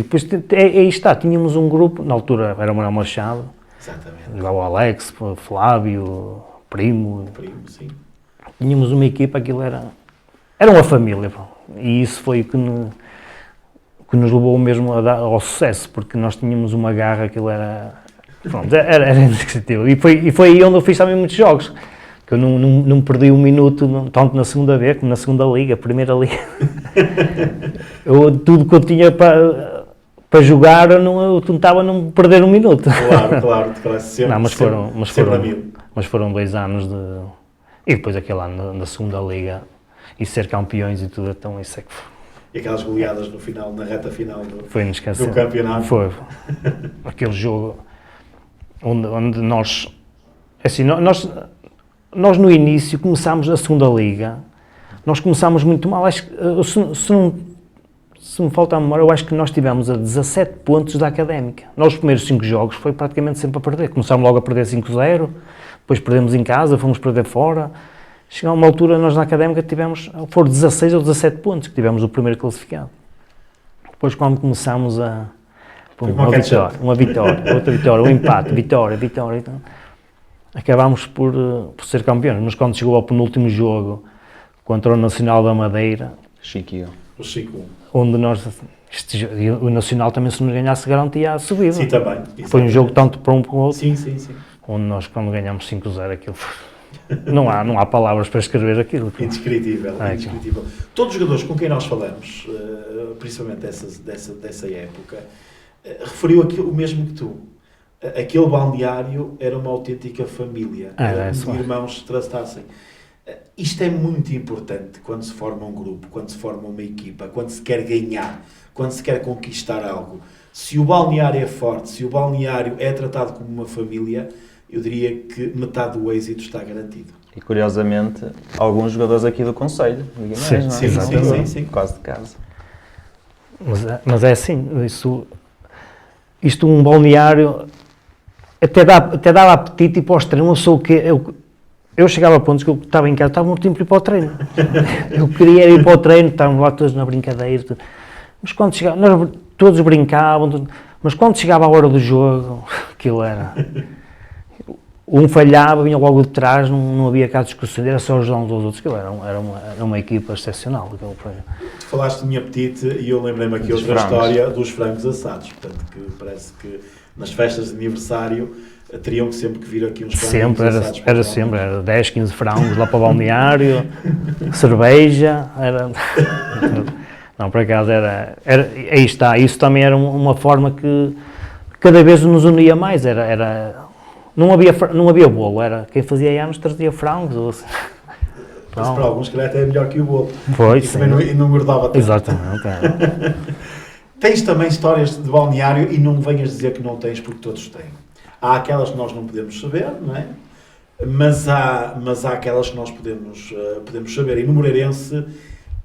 depois aí está, tínhamos um grupo, na altura era o Manuel Machado, exatamente, jogava o Alex, o Flávio, Primo, sim. Tínhamos uma equipa, aquilo era uma família, e isso foi o que nos levou mesmo ao sucesso, porque nós tínhamos uma garra, aquilo era indescritível, e foi aí onde eu fiz também muitos jogos, que eu não perdi um minuto, tanto na segunda B como na segunda liga, primeira liga. Tudo que eu tinha para jogar, eu tentava não perder um minuto. Claro, sempre, não, mas foram 2 anos de... E depois aquele ano na segunda liga, e ser campeões e tudo, então isso é que foi. E aquelas goleadas no final, na reta final do campeonato. Foi. Aquele jogo onde nós... Assim, nós no início começámos a segunda liga, nós começámos muito mal, acho que, se me falta a memória, eu acho que nós tivemos a 17 pontos da Académica. Nós os primeiros 5 jogos foi praticamente sempre a perder, começámos logo a perder 5-0, depois perdemos em casa, fomos perder fora, chegou a uma altura nós na Académica foram 16 ou 17 pontos que tivemos o primeiro classificado. Depois quando começámos uma vitória, outra vitória, um empate, vitória, então, acabámos por ser campeões, mas quando chegou ao penúltimo jogo contra o Nacional da Madeira, o 5-1, onde o Nacional também, se não ganhasse, garantia a subida. Sim, também. Foi um jogo tanto para um como para o outro. Sim. Onde nós, quando ganhamos 5-0, aquilo não há palavras para escrever aquilo. Indescritível. Todos os jogadores com quem nós falamos, principalmente dessa época, referiu o mesmo que tu. Aquele balneário era uma autêntica família, onde irmãos se tratassem. Isto é muito importante quando se forma um grupo, quando se forma uma equipa, quando se quer ganhar, quando se quer conquistar algo. Se o balneário é forte, se o balneário é tratado como uma família, eu diria que metade do êxito está garantido. E curiosamente, alguns jogadores aqui do Conselho, Sim, quase de casa. Mas é assim, isto um balneário até dava apetite ir para os treinos. Eu chegava a pontos que eu estava em casa, estava muito tempo para ir para o treino. Eu queria ir para o treino, estávamos lá todos na brincadeira. Mas quando chegava, nós todos brincavam, mas quando chegava a hora do jogo, aquilo era... Um falhava, vinha logo de trás, não havia cá discussão, era só ajudar uns aos outros, aquilo era uma equipa excepcional. Tu falaste de apetite e eu lembrei-me aqui outra história dos frangos assados, portanto, que parece que nas festas de aniversário teriam que sempre que vir aqui uns frangos assados. Era 10, 15 frangos lá para o balneário, cerveja, Não, por acaso aí está, isso também era uma forma que cada vez nos unia mais, não havia bolo, era quem fazia anos trazia frangos. Ou assim. Mas para alguns que até é melhor que o bolo. Pois, e também não engordava tanto. Exatamente. Tens também histórias de balneário e não me venhas dizer que não tens, porque todos têm. Há aquelas que nós não podemos saber, não é? Mas há aquelas que nós podemos saber. E no Moreirense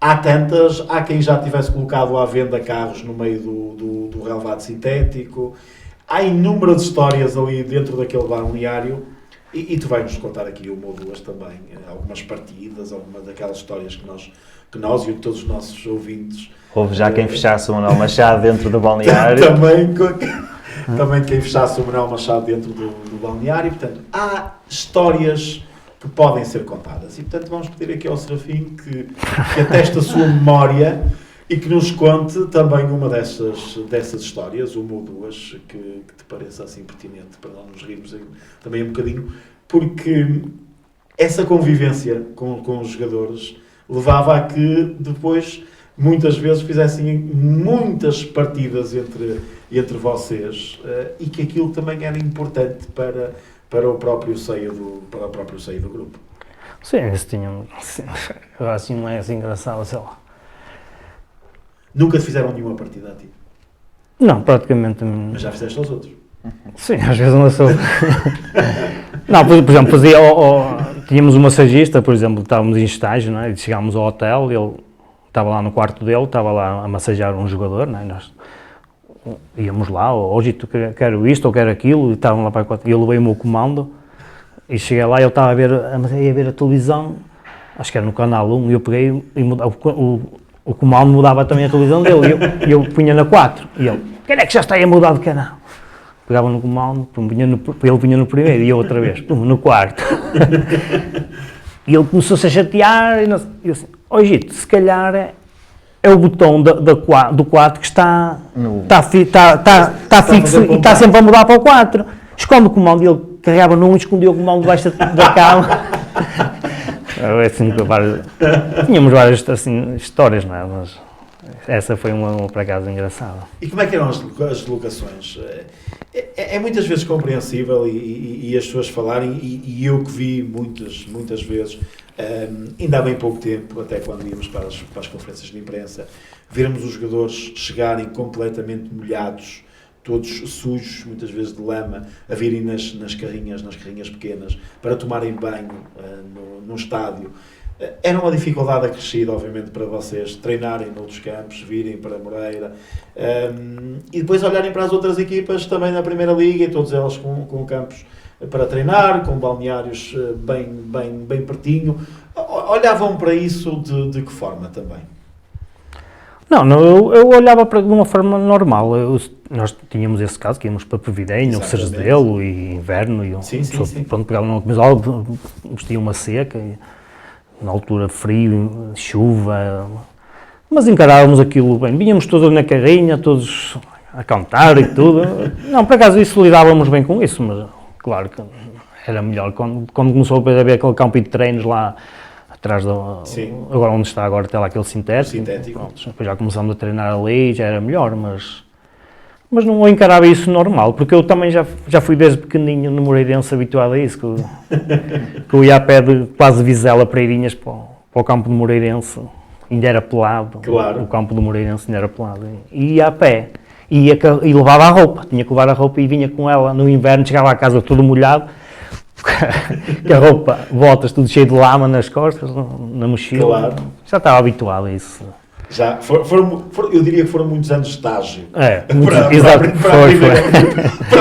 há tantas, há quem já tivesse colocado à venda carros no meio do relvado sintético. Há inúmeras histórias ali dentro daquele balneário e tu vais-nos contar aqui uma ou duas também, algumas partidas, algumas daquelas histórias que nós e todos os nossos ouvintes... Houve já quem fechasse o Manuel Machado dentro do balneário. Também quem fechasse o Manuel Machado dentro do balneário. Portanto, há histórias que podem ser contadas e, portanto, vamos pedir aqui ao Serafim que ateste a sua memória e que nos conte também uma dessas histórias, uma ou duas, que te pareça assim pertinente para nós nos rirmos também um bocadinho, porque essa convivência com os jogadores levava a que depois, muitas vezes, fizessem muitas partidas entre vocês e que aquilo também era importante para o próprio seio do grupo. Sim, isso tinha... Assim não é assim engraçado, sei lá. Nunca te fizeram nenhuma partida a ti? Não, praticamente... Mas já fizeste aos outros? Sim, às vezes não sou... Não, por exemplo, tínhamos um massagista, por exemplo, estávamos em estágio, não é? E chegámos ao hotel, ele estava lá no quarto dele, estava lá a massagear um jogador, não é? Nós íamos lá, hoje quero isto ou quero aquilo, e estavam lá para o quarto, e eu levei o meu comando, e cheguei lá e ele estava a ver a televisão, acho que era no canal 1, e eu peguei e mudava o comando mudava também a televisão dele, e eu punha na 4, e ele, quem é que já está aí a mudar de canal? Pegava no comando, ele punha no primeiro, e eu outra vez, no quarto. E ele começou-se a chatear, e eu assim, Gito, se calhar é o botão do 4 que está fixo e está sempre a mudar para o 4. Esconde o comando, e ele carregava num e escondia o comando debaixo da cama. Assim, tínhamos várias assim, histórias, não é? Mas essa foi uma por acaso engraçada. E como é que eram as locações? É muitas vezes compreensível e as pessoas falarem, e eu que vi muitas vezes, ainda há bem pouco tempo, até quando íamos para as conferências de imprensa, vermos os jogadores chegarem completamente molhados, todos sujos, muitas vezes de lama, a virem nas carrinhas pequenas, para tomarem banho no estádio. Era uma dificuldade acrescida, obviamente, para vocês treinarem noutros campos, virem para Moreira, e depois olharem para as outras equipas também na Primeira Liga, e todas elas com campos para treinar, com balneários bem pertinho. Olhavam para isso de que forma também? Não, eu olhava de uma forma normal. Nós tínhamos esse caso, que íamos para Pavidenho, Sergedelo e inverno, e sim. Pronto, pegava uma camisola, vestia uma seca, e, na altura frio, chuva, mas encarávamos aquilo bem. Vínhamos todos na carrinha, todos a cantar e tudo. Não, por acaso isso lidávamos bem com isso, mas claro que era melhor quando começou a haver aquele campo de treinos lá atrás agora onde está agora, até lá aquele sintético. Pronto, depois já começamos a treinar ali, já era melhor, mas não encarava isso normal, porque eu também já fui desde pequenininho no Moreirense habituado a isso, que eu ia a pé de quase Vizela para Irinhas para o campo do Moreirense, ainda era pelado, claro. O campo do Moreirense ainda era pelado, e ia a pé, e levava a roupa, tinha que levar a roupa e vinha com ela no inverno, chegava à casa todo molhado, com a roupa, botas tudo cheio de lama nas costas, na mochila, claro. Já estava habituado a isso. Já, eu diria que foram muitos anos de estágio para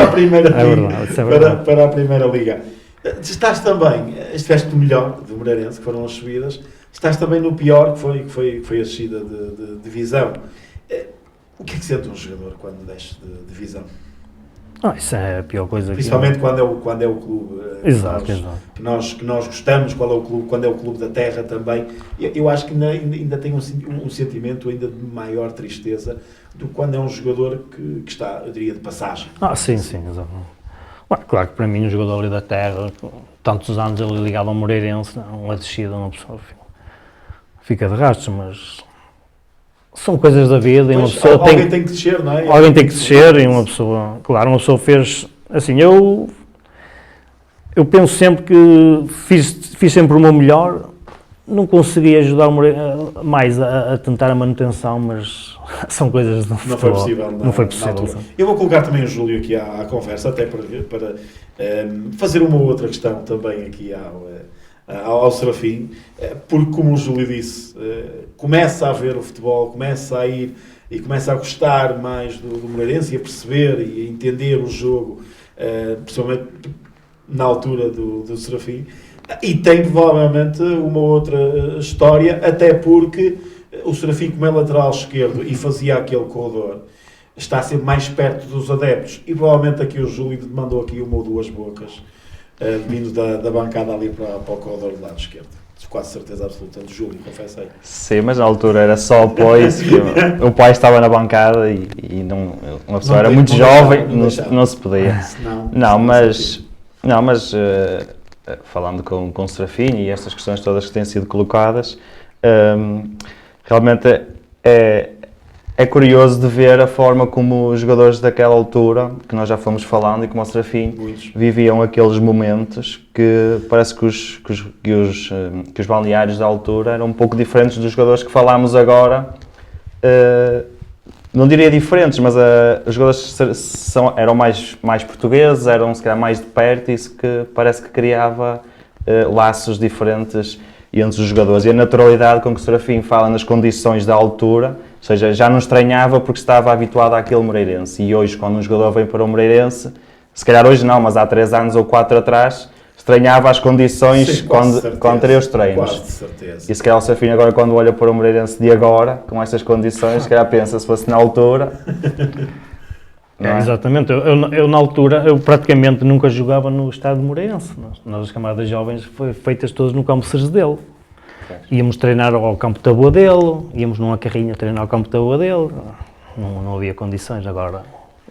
a Primeira Liga. Para a Primeira Liga. Estiveste no melhor do Moreirense, que foram as subidas, estás também no pior, que foi a descida de divisão. O que é que sente um jogador quando desce de divisão? Isso é a pior coisa. Principalmente quando é o clube exato. Que nós gostamos, quando é o clube da terra também. Eu acho que ainda tem um sentimento ainda de maior tristeza do que quando é um jogador que está, eu diria, de passagem. Sim, exato. Claro que para mim, um jogador ali da terra, tantos anos ali ligado ao Moreirense, uma descida, uma pessoa fica de rastros, mas são coisas da vida e uma pessoa alguém tem que descer, não é? Alguém tem que descer e uma pessoa, claro, uma pessoa fez, assim, eu penso sempre que fiz sempre o meu melhor, não consegui ajudar mais a tentar a manutenção, mas são coisas do futebol. Não foi possível. Eu vou colocar também o Júlio aqui à conversa, até para fazer uma outra questão também aqui ao Serafim, porque, como o Júlio disse, começa a ver o futebol, começa a ir e começa a gostar mais do Moreirense e a perceber e a entender o jogo, principalmente na altura do Serafim, e tem provavelmente uma outra história, até porque o Serafim, como é lateral esquerdo e fazia aquele corredor, está sempre mais perto dos adeptos, e provavelmente aqui o Júlio mandou aqui uma ou duas bocas, vindo da bancada ali para o corredor do lado esquerdo. Quase certeza absoluta do Júlio, confesso aí. Sim, mas na altura era só apoio, o pai estava na bancada e não, uma pessoa era muito jovem, não se podia. Mas falando com o Serafim e estas questões todas que têm sido colocadas, realmente é curioso de ver a forma como os jogadores daquela altura, que nós já fomos falando, e como o Serafim, viviam aqueles momentos que parece que os balneários da altura eram um pouco diferentes dos jogadores que falámos agora. Não diria diferentes, mas os jogadores eram mais portugueses, eram se calhar mais de perto, e isso que parece que criava laços diferentes entre os jogadores. E a naturalidade com que o Serafim fala nas condições da altura, ou seja, já não estranhava porque estava habituado àquele Moreirense. E hoje, quando um jogador vem para o Moreirense, se calhar hoje não, mas há 3 anos ou 4 atrás, estranhava as condições quando teria os treinos. Quase de certeza. E se calhar o Serafim agora, quando olha para o Moreirense de agora, com estas condições, se calhar pensa, se fosse na altura... Exatamente, eu na altura, eu praticamente nunca jogava no estádio de Moreirense. Nós as camadas jovens foi feitas todas no campo Sergedelo. Íamos treinar ao campo da Boadelo, íamos numa carrinha treinar ao campo da Boadelo, não havia condições,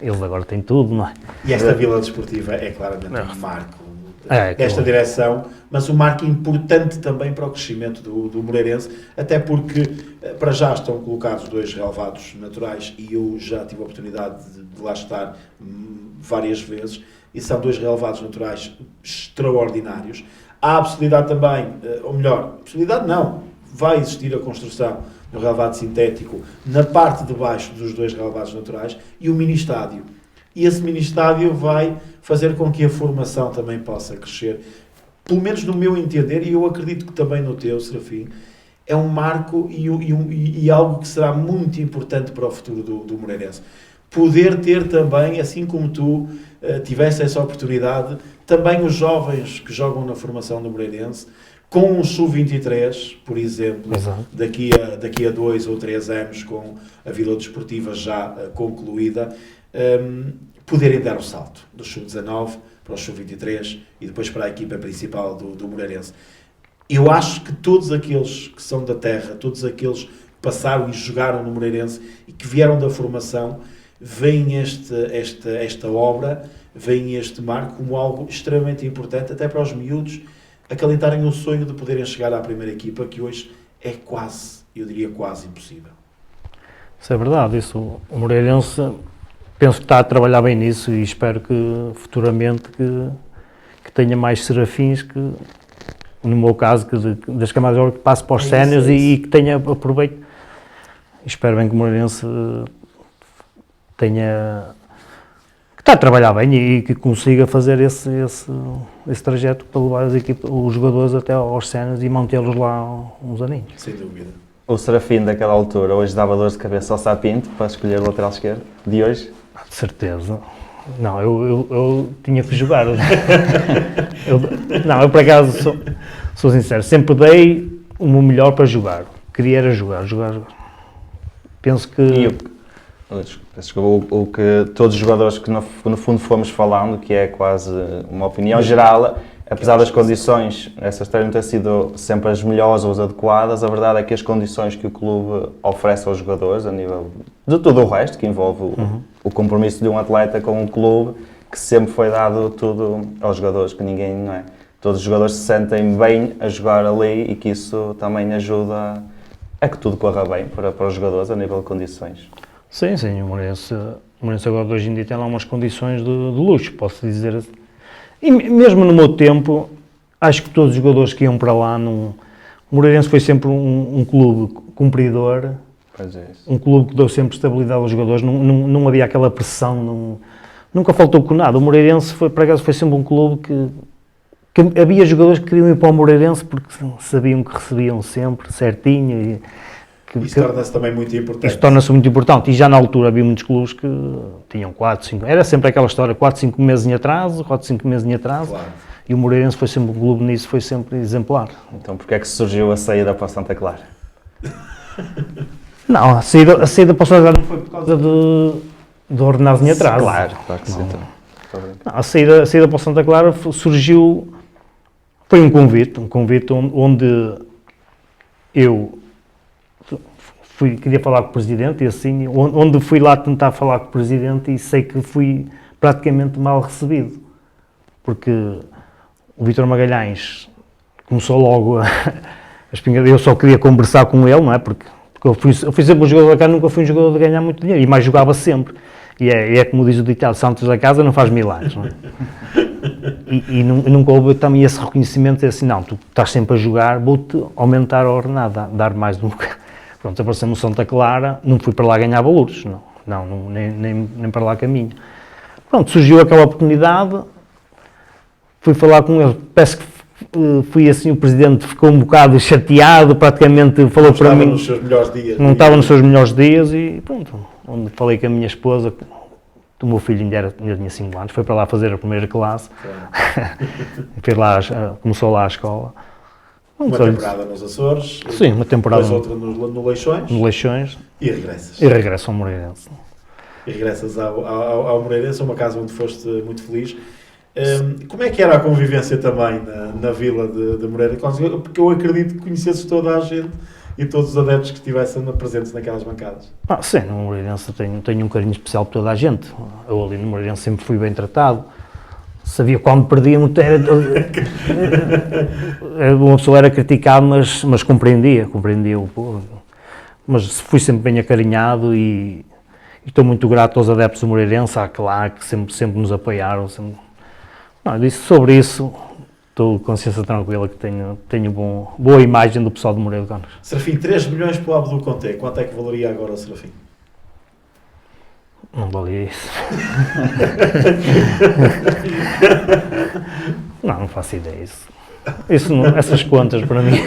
eles agora têm tudo, não é? E esta vila desportiva é claramente um marco desta direção, mas um marco importante também para o crescimento do Moreirense, até porque para já estão colocados 2 relevados naturais e eu já tive a oportunidade de lá estar várias vezes, e são 2 relevados naturais extraordinários. Há a possibilidade também, ou melhor, possibilidade não, vai existir a construção de um relevado sintético na parte de baixo dos 2 relevados naturais e o mini-estádio. E esse mini-estádio vai fazer com que a formação também possa crescer. Pelo menos no meu entender, e eu acredito que também no teu, Serafim, é um marco e algo que será muito importante para o futuro do Moreirense. Poder ter também, assim como tu tivesse essa oportunidade, também os jovens que jogam na formação do Moreirense, com um sub-23, por exemplo, daqui a 2 ou 3 anos, com a Vila Desportiva já concluída, poderem dar o salto do sub-19 para o sub-23 e depois para a equipa principal do Moreirense. Eu acho que todos aqueles que são da terra, todos aqueles que passaram e jogaram no Moreirense e que vieram da formação, veem esta obra, veem este marco como algo extremamente importante, até para os miúdos acalentarem o sonho de poderem chegar à primeira equipa, que hoje é quase, eu diria quase impossível. Isso é verdade, isso, o Moreirense penso que está a trabalhar bem nisso e espero que futuramente que tenha mais serafins, que no meu caso, das camadas que passe para os séniores e que tenha aproveito. Espero bem que o Moreirense que está a trabalhar bem e que consiga fazer esse trajeto para levar os jogadores até aos séniores e mantê-los lá uns aninhos. Sem dúvida. O Serafim daquela altura hoje dava dores de cabeça ao Sapinto para escolher o lateral esquerdo de hoje? De certeza. Não, eu tinha que jogar. Eu por acaso sou sincero, sempre dei o meu melhor para jogar. Queria era jogar. Penso que... O que todos os jogadores que no fundo fomos falando, que é quase uma opinião geral, apesar das condições, essas terem ter sido sempre as melhores ou as adequadas, a verdade é que as condições que o clube oferece aos jogadores, a nível de tudo o resto, que envolve o compromisso de um atleta com o clube, que sempre foi dado tudo aos jogadores, que ninguém, não é? Todos os jogadores se sentem bem a jogar ali e que isso também ajuda a que tudo corra bem para os jogadores a nível de condições. Sim, o Moreirense agora hoje em dia tem lá umas condições de luxo, posso dizer assim. E mesmo no meu tempo, acho que todos os jogadores que iam para lá, o Moreirense foi sempre um clube cumpridor, um clube que deu sempre estabilidade aos jogadores, não havia aquela pressão, nunca faltou com nada. O Moreirense por acaso foi sempre um clube que havia jogadores que queriam ir para o Moreirense porque sabiam que recebiam sempre certinho. Isso torna-se também muito importante. Isso torna-se muito importante. E já na altura havia muitos clubes que tinham 4, 5... Era sempre aquela história, 4, 5 meses em atraso, Claro. E o Moreirense foi sempre um clube nisso, foi sempre exemplar. Então porquê é que surgiu a saída para o Santa Clara? Não, a saída para o Santa Clara não foi por causa de ordenados em atraso. Claro que sim. Não, a saída para o Santa Clara surgiu... Foi um convite onde eu... queria falar com o Presidente e assim, onde fui lá tentar falar com o Presidente e sei que fui praticamente mal recebido, porque o Vítor Magalhães começou logo a espingarda, eu só queria conversar com ele, não é? Porque eu fui sempre um jogador da casa, nunca fui um jogador de ganhar muito dinheiro, e mais jogava sempre, e é como diz o ditado, Santos da casa não faz milagres, não é? E nunca houve também esse reconhecimento de assim, não, tu estás sempre a jogar, vou-te aumentar a ordenada, dar mais um bocado. Pronto, apareceu-me o Santa Clara, não fui para lá ganhar valores, nem para lá caminho. Pronto, surgiu aquela oportunidade, fui falar com ele, parece que fui assim, o Presidente ficou um bocado chateado, praticamente falou para mim... Não estava nos seus melhores dias. Não estava nos seus melhores dias e pronto, onde falei com a minha esposa, o meu filho ainda tinha 5 anos, foi para lá fazer a primeira classe, começou lá a escola. Uma temporada nos Açores. Sim, uma temporada. Depois outra no Leixões. No Leixões. E regressas. E regresso ao Moreirense. E regressas ao Moreirense, uma casa onde foste muito feliz. Como é que era a convivência também na vila de Moreira? Porque eu acredito que conhecesses toda a gente e todos os adeptos que estivessem presentes naquelas bancadas. Sim, no Moreirense tenho um carinho especial por toda a gente. Eu ali no Moreirense sempre fui bem tratado. sabia quando perdia muito, uma pessoa era criticado, mas compreendia o povo. Mas fui sempre bem acarinhado e estou muito grato aos adeptos do Moreirense, à CLA, que sempre nos apoiaram. Sobre isso, estou com consciência tranquila que tenho boa imagem do pessoal do Moreira de Cónegos. Serafim, 3 milhões para o Abdul Conté, quanto é que valeria agora o Serafim? Não valia isso. Não faço ideia disso. Essas contas para mim.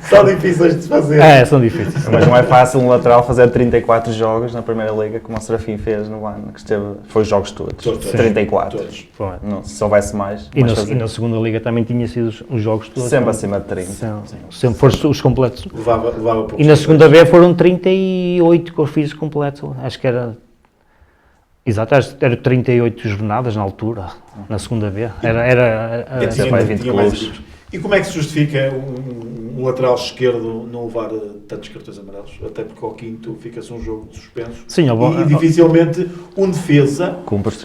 São difíceis de se fazer. São difíceis. Mas não é fácil um lateral fazer 34 jogos na Primeira Liga, como o Serafim fez no ano que esteve. Foi os jogos todos. 34. Todos. Não, se houvesse mais. E na segunda Liga também tinha sido os jogos todos. Sempre acima de 30. Sempre foram os completos. Levava pouco. E na segunda B foram 38 que eu fiz completos. Acho que era. Exato, era 38 jornadas na altura, na segunda B. Era tinha 20 clubes. E como é que se justifica um lateral esquerdo não levar tantos cartões amarelos? Até porque ao quinto fica-se um jogo de suspenso. Sim, e dificilmente um defesa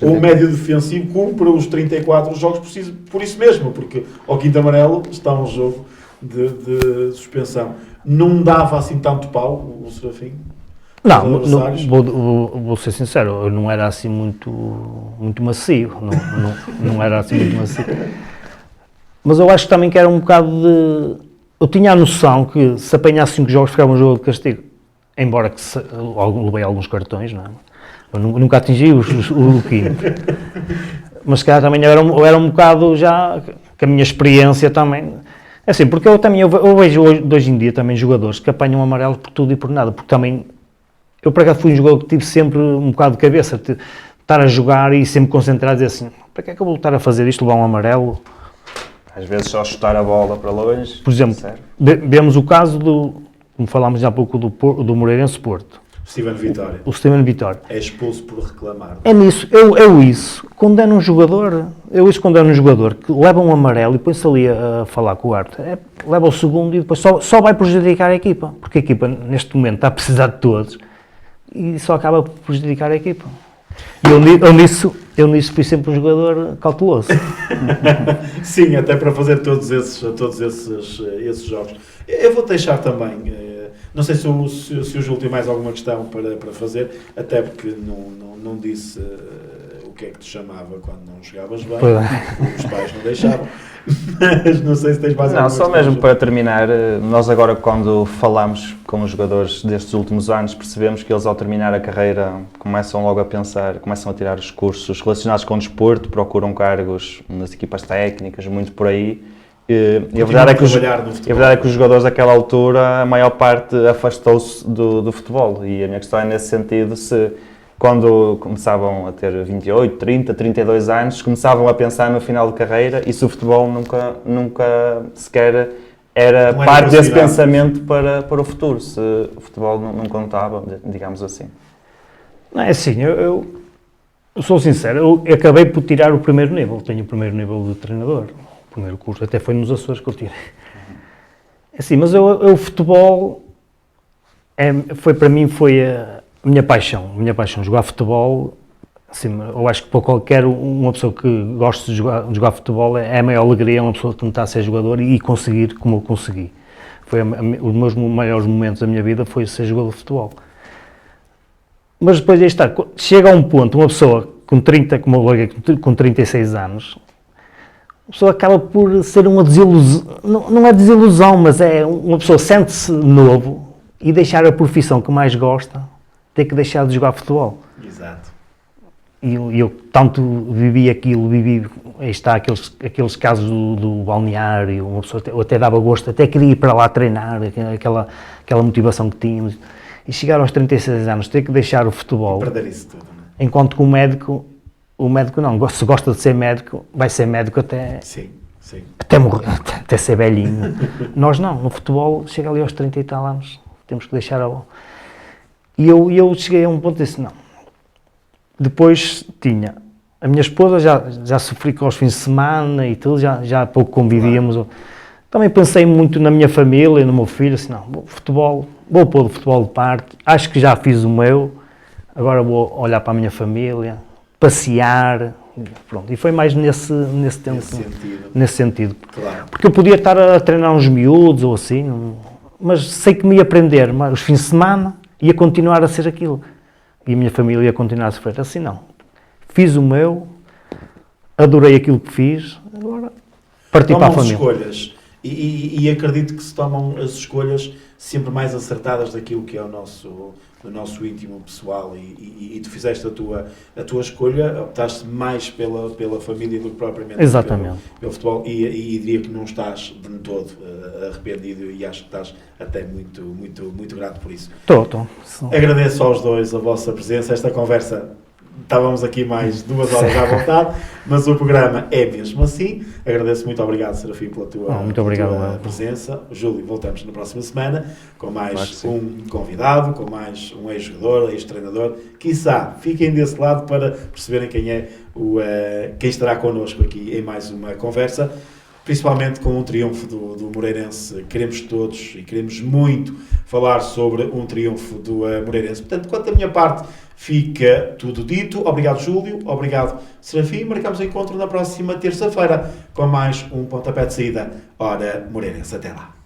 ou um médio defensivo cumpre os 34 jogos por isso mesmo, porque ao quinto amarelo está um jogo de suspensão. Não dava assim tanto pau o Serafim? Não, vou ser sincero, eu não era assim muito macio, não era assim muito macio. Mas eu acho também que era um bocado de... Eu tinha a noção que se apanhasse 5 jogos ficava um jogo de castigo, embora que levei alguns cartões, não é? Eu nunca atingi o quinto. Mas se calhar também eu era um bocado já, com a minha experiência também... É assim, porque eu vejo hoje em dia também jogadores que apanham amarelo por tudo e por nada, porque também... Eu, por acaso, fui um jogador que tive sempre um bocado de cabeça, de estar a jogar e sempre concentrado e dizer assim, para que é que eu vou estar a fazer isto, levar um amarelo? Às vezes só chutar a bola para longe. Por exemplo, vemos o caso como falámos há pouco, do Moreirense Porto. Steven Vitória. O Steven Vitória. É expulso por reclamar. É nisso, eu condeno um jogador, que leva um amarelo e põe-se ali a falar com o árbitro, leva o segundo e depois só vai prejudicar a equipa, porque a equipa neste momento está a precisar de todos. E só acaba por prejudicar a equipa. E eu nisso fui sempre um jogador cauteloso. Sim, até para fazer todos esses jogos. Eu vou deixar também, não sei se o Júlio tem mais alguma questão para fazer, até porque não disse o que é que te chamava quando não jogavas bem, os pais não deixavam. Mas não sei se tens mais alguma questão. Não, só mesmo para terminar, nós agora quando falamos com os jogadores destes últimos anos, percebemos que eles ao terminar a carreira começam logo a pensar, começam a tirar os cursos relacionados com o desporto, procuram cargos nas equipas técnicas, muito por aí. E a verdade é que os jogadores daquela altura, a maior parte afastou-se do futebol. E a minha questão é nesse sentido, se quando começavam a ter 28, 30, 32 anos, começavam a pensar no final de carreira e se o futebol nunca sequer era parte desse pensamento para o futuro, se o futebol não contava, digamos assim. Não, é assim, eu sou sincero, eu acabei por tirar o primeiro nível, tenho o primeiro nível de treinador, o primeiro curso, até foi nos Açores que eu tirei. É assim, mas o futebol, para mim foi a minha paixão, jogar futebol, assim, eu acho que para qualquer uma pessoa que gosta de jogar futebol é a maior alegria, uma pessoa tentar ser jogador e conseguir como eu consegui. Os meus maiores momentos da minha vida foi ser jogador de futebol. Mas depois de estar, chega a um ponto, uma pessoa com 36 anos, a pessoa acaba por ser uma desilusão, não é desilusão, mas é uma pessoa sente-se novo e deixar a profissão que mais gosta, ter que deixar de jogar futebol. Exato. E eu tanto vivi aquilo, aí está aqueles casos do balneário, uma pessoa até dava gosto, até queria ir para lá treinar, aquela motivação que tínhamos. E chegar aos 36 anos, ter que deixar o futebol. E perder isso tudo, não é? Enquanto que o médico não, se gosta de ser médico, vai ser médico até morrer, até ser velhinho. Nós não, no futebol, chega ali aos 30 e tal anos, temos que deixar a... E eu cheguei a um ponto e disse, não. Depois tinha a minha esposa, já sofri com os fins de semana e tudo, já pouco convivíamos. Claro. Também pensei muito na minha família, no meu filho, assim, não, vou pôr o futebol de parte, acho que já fiz o meu, agora vou olhar para a minha família, passear, Pronto, e foi mais nesse tempo, nesse sentido. Claro. Porque eu podia estar a treinar uns miúdos ou assim, mas sei que me ia aprender, mas os fins de semana ia continuar a ser aquilo. E a minha família ia continuar a sofrer. Assim não. Fiz o meu, adorei aquilo que fiz, agora parti para a família. Escolhas. E acredito que se tomam as escolhas sempre mais acertadas daquilo que é o nosso íntimo pessoal e tu fizeste a tua escolha, optaste mais pela família do que propriamente pelo futebol e diria que não estás de todo arrependido e acho que estás até muito, muito, muito grato por isso. Estou. Agradeço aos dois a vossa presença, esta conversa. Estávamos aqui mais 2 horas à vontade, mas o programa é mesmo assim. Agradeço, muito obrigado, Serafim, pela tua presença. Júlio, voltamos na próxima semana com mais um convidado, com mais um ex-jogador, ex-treinador. Quiçá, fiquem desse lado para perceberem quem estará connosco aqui em mais uma conversa. Principalmente com um triunfo do Moreirense. Queremos todos e queremos muito falar sobre um triunfo do Moreirense. Portanto, quanto da minha parte, fica tudo dito. Obrigado, Júlio. Obrigado, Serafim. Marcamos o encontro na próxima terça-feira com mais um pontapé de saída. Ora, Moreirense. Até lá.